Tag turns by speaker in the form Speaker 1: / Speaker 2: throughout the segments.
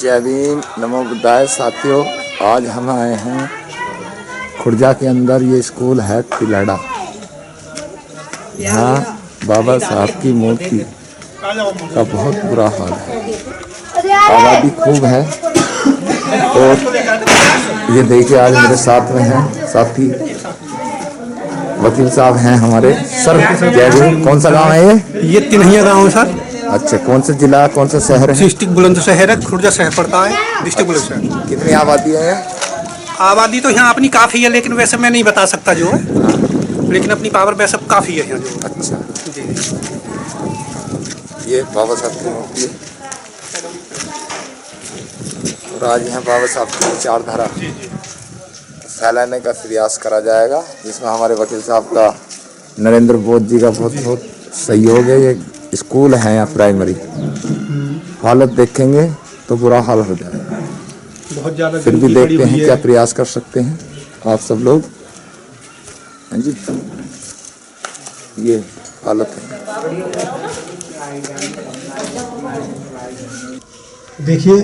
Speaker 1: जय भीम, नमो बुद्धाय। साथियों, आज हम आए हैं खुर्जा के अंदर। ये स्कूल है तिलाड़ा। यहाँ बाबा साहब की मूर्ति का बहुत बुरा हाल है, आबादी खूब है। और ये देखिए, आज मेरे साथ में हैं साथी वकील साहब हैं हमारे। सर जय भीम। कौन सा गांव है
Speaker 2: ये तिनहिया गांव है सर।
Speaker 1: अच्छा, कौन सा जिला, कौन सा शहर है?
Speaker 2: डिस्ट्रिक्ट बुलंदशहर है, खुर्जा शहर पड़ता है, डिस्ट्रिक्ट बुलंदशहर।
Speaker 1: कितनी आबादी है?
Speaker 2: आबादी तो यहाँ अपनी काफ़ी है, लेकिन वैसे मैं नहीं बता सकता जो है, लेकिन अपनी पावर वैसे काफ़ी है यहाँ जो।
Speaker 1: अच्छा
Speaker 2: जी,
Speaker 1: ये बाबा साहब की मूर्ति है और आज यहाँ बाबा साहब की विचारधारा फैलाने का प्रयास करा जाएगा, जिसमें हमारे वकील साहब का, नरेंद्र बोध जी का बहुत बहुत सहयोग है। ये स्कूल है यहाँ प्राइमरी। हालत देखेंगे तो बुरा हाल हो जाएगा।
Speaker 2: बहुत ज़्यादा।
Speaker 1: फिर भी देखते हैं क्या प्रयास कर सकते हैं आप सब लोग। हाँ जी, ये हालत है।
Speaker 2: देखिए,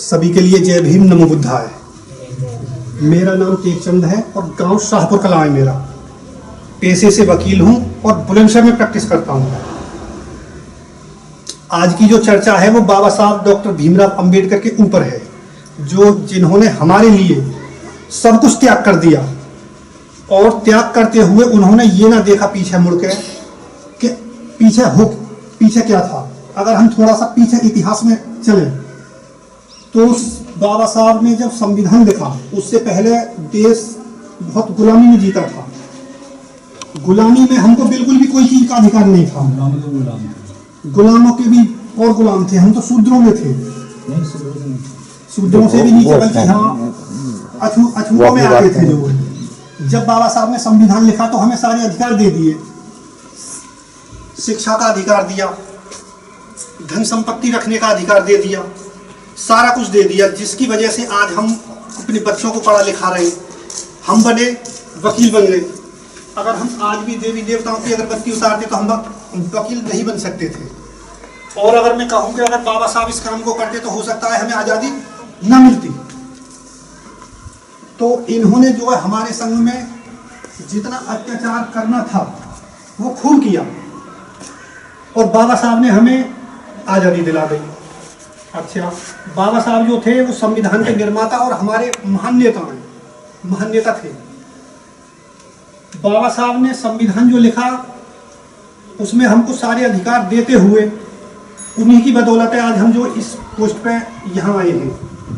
Speaker 2: सभी के लिए जय भीम, नमो बुद्धाय। मेरा नाम टेकचंद है और गांव शाहपुर कला है मेरा। पेशे से वकील हूं और बुलंदशहर में प्रैक्टिस करता हूं। आज की जो चर्चा है वो बाबा साहब डॉक्टर भीमराव अंबेडकर के ऊपर है, जिन्होंने हमारे लिए सब कुछ त्याग कर दिया। और त्याग करते हुए उन्होंने ये ना देखा पीछे मुड़ के कि पीछे क्या था। अगर हम थोड़ा सा पीछे इतिहास में चलें तो बाबा साहब ने जब संविधान लिखा, उससे पहले देश बहुत गुलामी में जीता था। गुलामी में हमको बिल्कुल भी कोई चीज का अधिकार नहीं था। गुलामों के भी और गुलाम थे, हम तो शूद्रों में थे। शूद्रों से भी नीचे, बल्कि हाँ अछूतों में आते थे जो। जब बाबा साहब ने संविधान लिखा तो हमें सारे अधिकार दे दिए। शिक्षा का अधिकार दिया, धन संपत्ति रखने का अधिकार दे दिया, सारा कुछ दे दिया, जिसकी वजह से आज हम अपने बच्चों को पढ़ा लिखा रहे। हम बने वकील बन गए। अगर हम आज भी देवी देवताओं की अगरबत्ती उतारते तो हम वकील नहीं बन सकते थे। और अगर मैं कहूँ कि अगर बाबा साहब इस काम को करते तो हो सकता है हमें आज़ादी न मिलती। तो इन्होंने जो है हमारे संग में जितना अत्याचार करना था वो खूब किया, और बाबा साहब ने हमें आज़ादी दिला दी। अच्छा, बाबा साहब जो थे वो संविधान के निर्माता और हमारे महान नेता थे। बाबा साहब ने संविधान जो लिखा उसमें हमको सारे अधिकार देते हुए, उन्हीं की बदौलत है आज हम जो इस पोस्ट पे यहाँ आए हैं।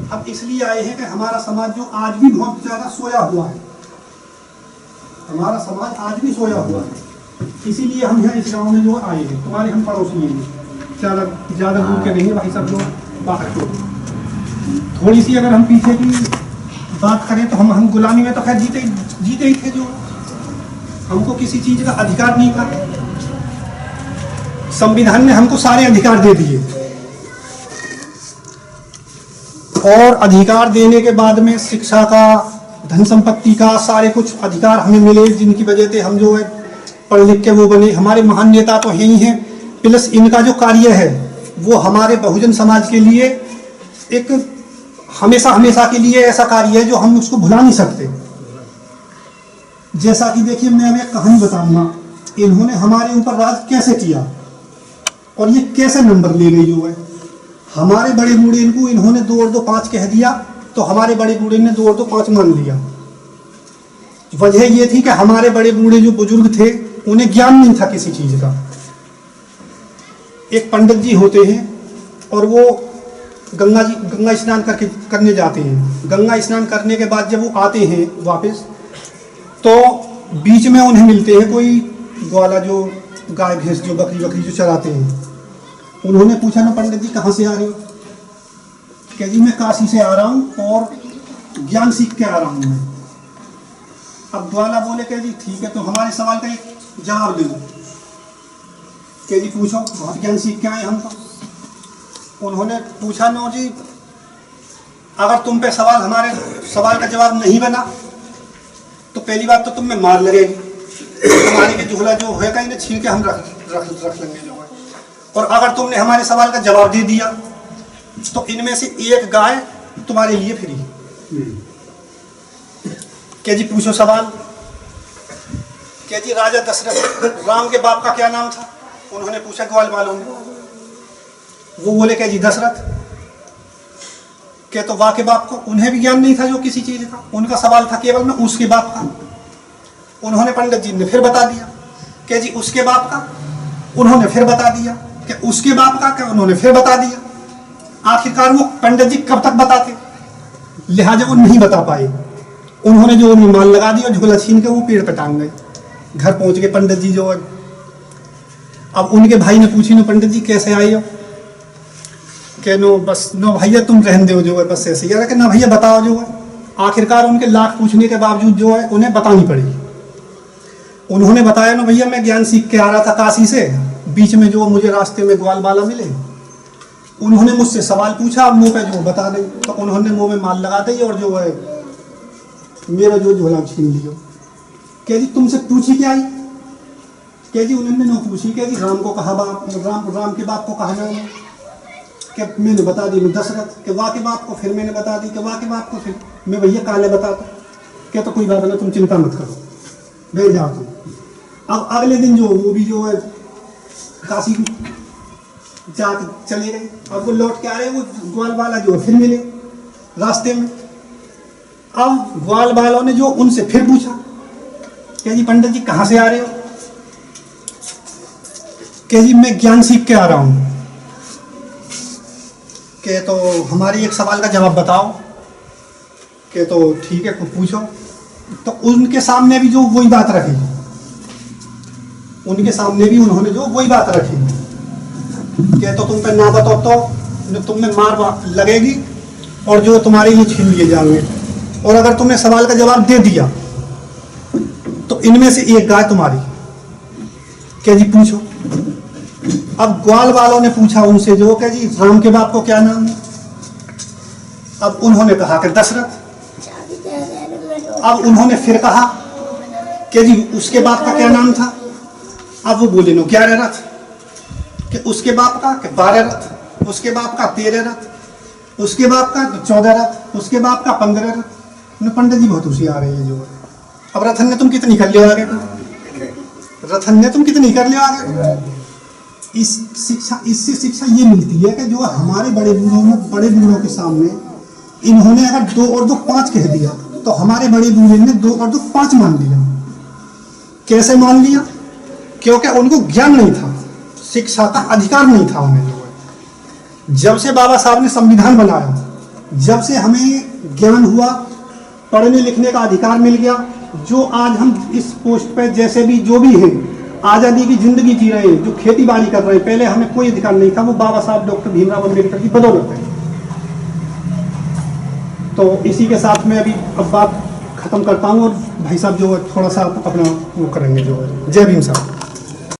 Speaker 2: अब इसलिए आए हैं कि हमारा समाज जो आज भी बहुत ज़्यादा सोया हुआ है, हमारा समाज आज भी सोया हुआ है। इसीलिए हम यहाँ इस गाँव में जो आए हैं। तुम्हारे हम पड़ोसी हैं, ज़्यादा दूर के नहीं भाई, सब लोग बाहर के। थोड़ी सी अगर हम पीछे की बात करें तो हम गुलामी में तो खैर जीते ही थे। जो हमको किसी चीज़ का अधिकार नहीं था। संविधान ने हमको सारे अधिकार दे दिए, और अधिकार देने के बाद में शिक्षा का, धन संपत्ति का, सारे कुछ अधिकार हमें मिले, जिनकी वजह से हम जो है पढ़ लिख के वो बने। हमारे महान नेता तो हैं ही हैं, प्लस इनका जो कार्य है वो हमारे बहुजन समाज के लिए एक हमेशा के लिए ऐसा कार्य है जो हम उसको भुला नहीं सकते। जैसा कि देखिए, मैं एक कहानी बताऊंगा। इन्होंने हमारे ऊपर राज कैसे किया और ये कैसे नंबर ले गई जो है। हमारे बड़े बूढ़े इन्होंने 2 और 2 5 कह दिया, तो हमारे बड़े बूढ़े ने 2 और 2 5 मान लिया। वजह ये थी कि हमारे बड़े बूढ़े जो बुजुर्ग थे उन्हें ज्ञान नहीं था किसी चीज़ का। एक पंडित जी होते हैं और वो गंगा स्नान करने जाते हैं। गंगा स्नान करने के बाद जब वो आते हैं वापस, तो बीच में उन्हें मिलते हैं कोई ग्वाला, जो गाय भैंस, जो बकरी जो चराते हैं। उन्होंने पूछा ना, पंडित जी कहाँ से आ रहे हो? कह जी मैं काशी से आ रहा हूँ और ज्ञान सीख के आ रहा हूँ मैं। अब ग्वाला बोले कह जी ठीक है, तो हमारे सवाल का एक जवाब दे दो। कह जी पूछो, बहुत ज्ञान सीख के आए हम तो। उन्होंने पूछा, नो जी अगर तुम पे हमारे सवाल का जवाब नहीं बना तो पहली बात तो तुम में मार लगेगी। तुम्हारे के झोला जो है कहीं ना छीन के हम रख लेंगे जो है। और अगर तुमने हमारे सवाल का जवाब दे दिया तो इनमें से एक गाय तुम्हारे लिए फ्री। क्या जी पूछो सवाल। क्या जी राजा दशरथ राम के बाप का क्या नाम था? उन्होंने पूछा ग्वाल वालों ने। वो बोले क्या जी दशरथ। क्या तो वाह के बाप को उन्हें भी ज्ञान नहीं था जो किसी चीज का, उनका सवाल था केवल में उसके बाप का। उन्होंने पंडित जी ने फिर बता दिया। क्या जी उसके बाप का? उन्होंने फिर बता दिया। क्या उसके बाप का? क्या उन्होंने फिर बता दिया। आखिरकार वो पंडित जी कब तक बताते, लिहाजा वो नहीं बता पाए। उन्होंने जो उन्हें माल लगा दिया, झोला छीन के वो पेड़ पे टांग गए। घर पहुंच गए पंडित जी जो है। अब उनके भाई ने पूछी, नो पंडित जी कैसे आए हो? कि नो बस नो भैया तुम रहने दो जो है, बस ऐसे यार कि ना भैया बताओ जो है। आखिरकार उनके लाख पूछने के बावजूद जो है उन्हें बतानी पड़ी। उन्होंने बताया ना भैया मैं ज्ञान सीख के आ रहा था काशी से, बीच में जो मुझे रास्ते में ग्वाल बाला मिले, उन्होंने मुझसे सवाल पूछा, मुंह पे जो बता दें, तो उन्होंने मुंह में माल लगा दी और जो है मेरा जो झोला छीन लियो। क्या जी तुमसे पूछी क्या आई? क्या जी उन्होंने नो पूछी। क्या जी राम को कहा बाप, राम के बाप को कहा ना उन्होंने। क्या मैंने बता दी मैं दशरथ के वाह के बाप को, फिर मैंने बता दी कि वाह के बाप को, फिर मैं भैया काले बताता। क्या तो कोई बात नहीं, तुम चिंता मत करो, बैठ जाओ तुम। अब अगले दिन जो वो भी जो है काशी जा चले गए। और वो लौट के आ रहे, वो ग्वाल वाला जो है फिर मिले रास्ते में। अब ग्वाल वालों ने जो उनसे फिर पूछा, क्या जी पंडित जी कहाँ से आ रहे हो? क्या जी मैं ज्ञान सीख के आ रहा हूँ। के तो हमारी एक सवाल का जवाब बताओ। के तो ठीक है पूछो। तो उनके सामने भी जो वही बात रखी, उनके सामने भी उन्होंने जो वही बात रखी कि तो तुम पे ना बताओ तो तुम्हें मार लगेगी और जो तुम्हारे लिए छीन लिए जाएंगे, और अगर तुमने सवाल का जवाब दे दिया तो इनमें से एक गाय तुम्हारी। क्या जी पूछो। अब ग्वाल वालों ने पूछा उनसे जो क्या जी राम के बाप को क्या नाम है? अब उन्होंने कहा कि दशरथ। अब उन्होंने फिर कहा कि जी उसके बाप का क्या नाम था? अब वो बोले नो 11 रथ। कि उसके बाप का 12 रथ, उसके बाप का 13 रथ, उसके बाप का 14 रथ, उसके बाप का 15 रथ। पंडित जी बहुत होशियार है जो है। अब रथन ने तुम कितनी कर लियो आगे? रथन ने तुम कितनी कर लियो आगे? इससे शिक्षा ये मिलती है कि जो हमारे बड़े बूढ़ों के सामने इन्होंने अगर 2 और 2 5 कह दिया तो हमारे बड़े बूढ़े ने 2 और 2 5 मान लिया। कैसे मान लिया? क्योंकि उनको ज्ञान नहीं था, शिक्षा का अधिकार नहीं था उन्हें। जो है जब से बाबा साहब ने संविधान बनाया, जब से हमें ज्ञान हुआ, पढ़ने लिखने का अधिकार मिल गया, जो आज हम इस पोस्ट पे जैसे भी जो भी हैं आज़ादी की जिंदगी जी रहे हैं, जो खेती बाड़ी कर रहे हैं, पहले हमें कोई अधिकार नहीं था, वो बाबा साहब डॉक्टर भीमराव अम्बेडकर की बदौलत है। तो इसी के साथ में अभी अब बात खत्म करता हूँ और भाई साहब जो है थोड़ा सा अपना वो करेंगे जो है। जय भीम साहब।